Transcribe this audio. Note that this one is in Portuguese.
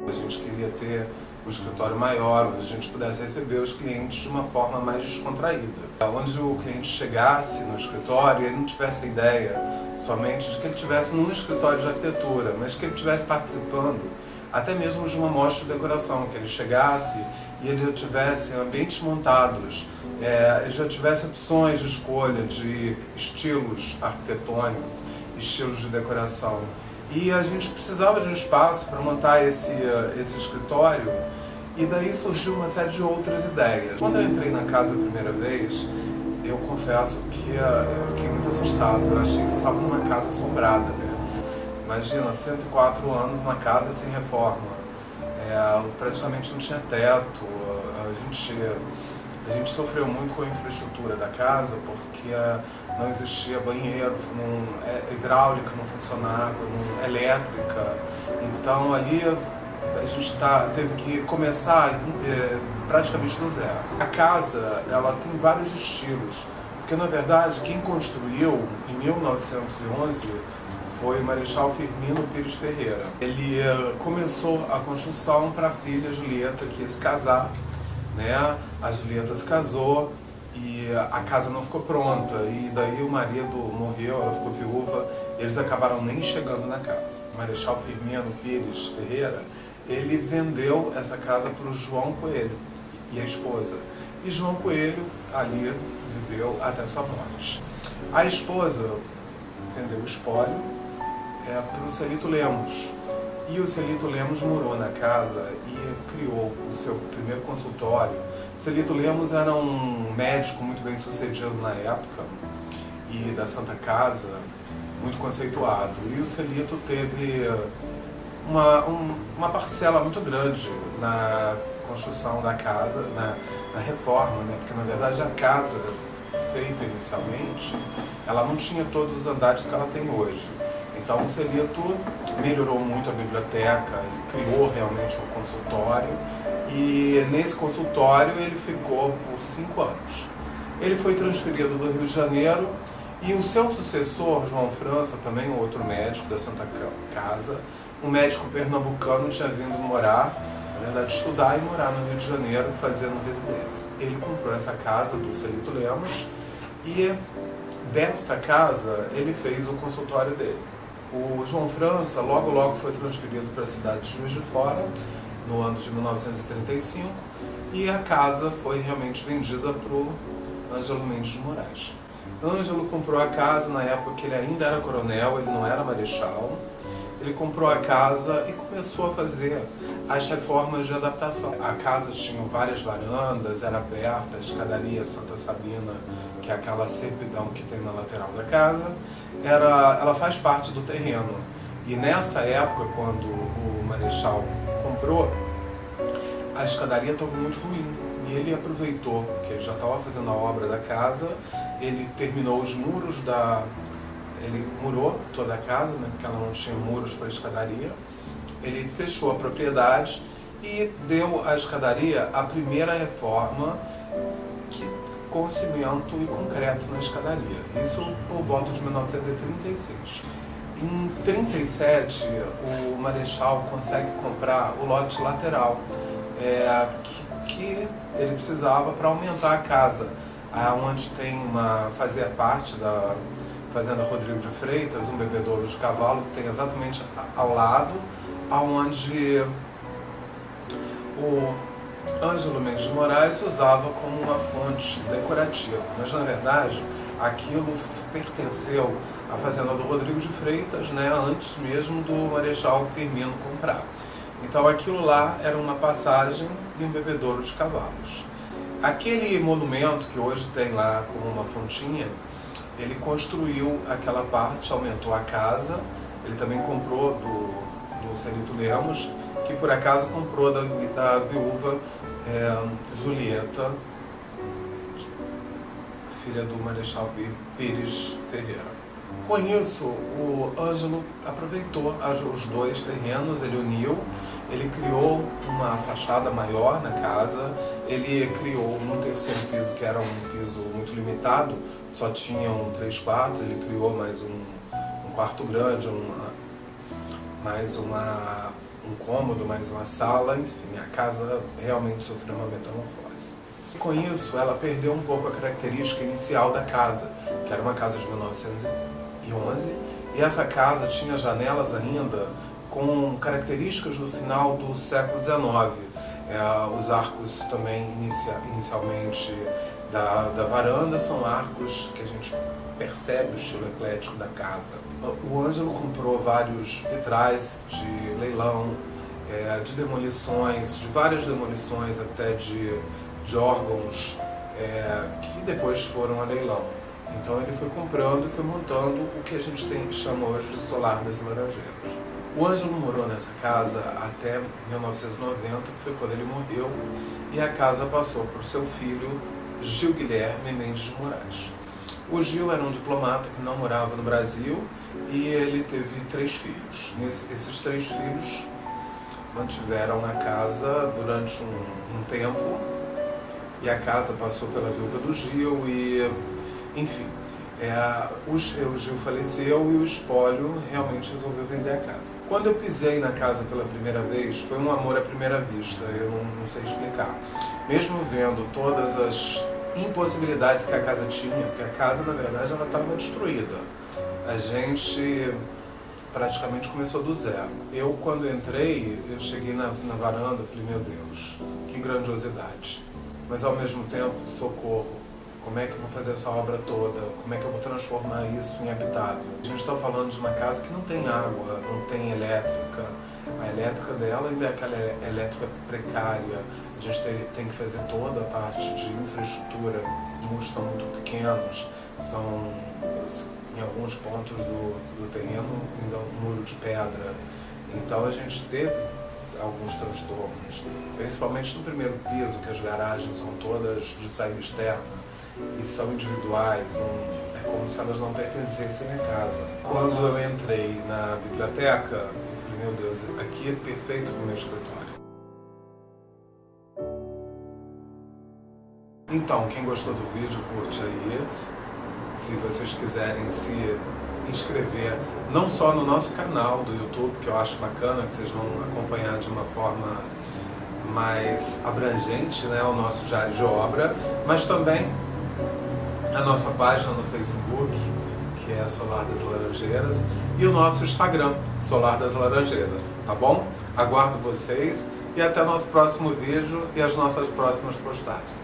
A gente queria ter o escritório maior, onde a gente pudesse receber os clientes de uma forma mais descontraída. Onde o cliente chegasse no escritório e ele não tivesse a ideia somente de que ele estivesse num escritório de arquitetura, mas que ele estivesse participando até mesmo de uma mostra de decoração, que ele chegasse e ele já tivesse ambientes montados, ele já tivesse opções de escolha de estilos arquitetônicos, estilos de decoração. E a gente precisava de um espaço para montar esse escritório, e daí surgiu uma série de outras ideias. Quando eu entrei na casa a primeira vez, eu confesso que eu fiquei muito assustado. Eu achei que eu estava numa casa assombrada, né? Imagina, 104 anos na casa sem reforma. Praticamente não tinha teto. A gente sofreu muito com a infraestrutura da casa, porque não existia banheiro, hidráulica não funcionava, elétrica. Então ali a gente teve que começar praticamente do zero. A casa, ela tem vários estilos, porque na verdade quem construiu em 1911 foi o Marechal Firmino Pires Ferreira. Ele começou a construção para a filha Julieta, que ia se casar, né? A Julieta se casou e a casa não ficou pronta, e daí o marido morreu, ela ficou viúva, e eles acabaram nem chegando na casa. O Marechal Firmino Pires Ferreira, ele vendeu essa casa para o João Coelho e a esposa. E João Coelho ali viveu até sua morte. A esposa vendeu o espólio para o Celito Lemos. E o Celito Lemos morou na casa e criou o seu primeiro consultório. Celito Lemos era um médico muito bem sucedido na época e da Santa Casa, muito conceituado. E o Celito teve uma parcela muito grande na construção da casa, na reforma, né? Porque na verdade a casa feita inicialmente, ela não tinha todos os andares que ela tem hoje. Então o Celito melhorou muito a biblioteca, ele criou realmente um consultório, e nesse consultório ele ficou por 5 anos. Ele foi transferido do Rio de Janeiro e o seu sucessor, João França, também um outro médico da Santa Casa, um médico pernambucano, tinha vindo morar, na verdade estudar e morar no Rio de Janeiro, fazendo residência. Ele comprou essa casa do Celito Lemos e desta casa ele fez o consultório dele. O João França logo foi transferido para a cidade de Juiz de Fora, no ano de 1935, e a casa foi realmente vendida para o Ângelo Mendes de Moraes. Ângelo comprou a casa na época que ele ainda era coronel, ele não era marechal. Ele comprou a casa e começou a fazer as reformas de adaptação. A casa tinha várias varandas, era aberta, a escadaria Santa Sabina, que é aquela serpidão que tem na lateral da casa, ela faz parte do terreno. E nessa época, quando o Marechal comprou, a escadaria estava muito ruim. E ele aproveitou que ele já estava fazendo a obra da casa, ele terminou os muros ele murou toda a casa, né, porque ela não tinha muros para a escadaria. Ele fechou a propriedade e deu à escadaria a primeira reforma com cimento e concreto na escadaria. Isso por volta de 1936. Em 1937, o Marechal consegue comprar o lote lateral que ele precisava para aumentar a casa, onde fazia parte da Fazenda Rodrigo de Freitas, um bebedouro de cavalo que tem exatamente ao lado, onde o Ângelo Mendes de Moraes usava como uma fonte decorativa. Mas, na verdade, aquilo pertenceu à Fazenda do Rodrigo de Freitas, né, antes mesmo do Marechal Firmino comprar. Então, aquilo lá era uma passagem e um bebedouro de cavalos. Aquele monumento que hoje tem lá como uma fontinha, ele construiu aquela parte, aumentou a casa. Ele também comprou do Celito Lemos, que por acaso comprou da viúva Julieta, filha do Marechal Pires Ferreira. Com isso, o Ângelo aproveitou os dois terrenos, ele uniu, ele criou uma fachada maior na casa, ele criou no terceiro piso, que era um piso muito limitado, só tinham 3 quartos, ele criou mais um quarto grande, mais uma um cômodo, mais uma sala, enfim, a casa realmente sofreu uma metamorfose. Com isso, ela perdeu um pouco a característica inicial da casa, que era uma casa de 1911, e essa casa tinha janelas ainda com características do final do século XIX. Os arcos também, inicialmente, da varanda são arcos que a gente percebe o estilo eclético da casa. O Ângelo comprou vários vitrais de leilão, de demolições, de várias demolições até de órgãos que depois foram a leilão. Então ele foi comprando e foi montando o que a gente chama hoje de Solar das Laranjeiras. O Ângelo morou nessa casa até 1990, que foi quando ele morreu, e a casa passou para o seu filho Gil Guilherme Mendes de Moraes. O Gil era um diplomata que não morava no Brasil e ele teve 3 filhos. Esses 3 filhos mantiveram a casa durante um tempo, e a casa passou pela viúva do Gil e, enfim, o Gil faleceu e o espólio realmente resolveu vender a casa. Quando eu pisei na casa pela primeira vez, foi um amor à primeira vista, eu não sei explicar. Mesmo vendo todas as impossibilidades que a casa tinha, porque a casa, na verdade, ela estava destruída. A gente praticamente começou do zero. Eu, quando entrei, eu cheguei na varanda e falei, meu Deus, que grandiosidade. Mas, ao mesmo tempo, socorro. Como é que eu vou fazer essa obra toda? Como é que eu vou transformar isso em habitável? A gente está falando de uma casa que não tem água, não tem elétrica. A elétrica dela ainda é aquela elétrica precária. A gente tem que fazer toda a parte de infraestrutura. Os muros estão muito pequenos, são, em alguns pontos do terreno, ainda um muro de pedra. Então a gente teve alguns transtornos, principalmente no primeiro piso, que as garagens são todas de saída externa e são individuais, é como se elas não pertencessem à casa. Quando eu entrei na biblioteca, eu falei, meu Deus, aqui é perfeito para o meu escritório. Então, quem gostou do vídeo, curte aí. Se vocês quiserem se inscrever, não só no nosso canal do YouTube, que eu acho bacana, que vocês vão acompanhar de uma forma mais abrangente, né, o nosso diário de obra, mas também a nossa página no Facebook, que é Solar das Laranjeiras, e o nosso Instagram, Solar das Laranjeiras, tá bom? Aguardo vocês e até nosso próximo vídeo e as nossas próximas postagens.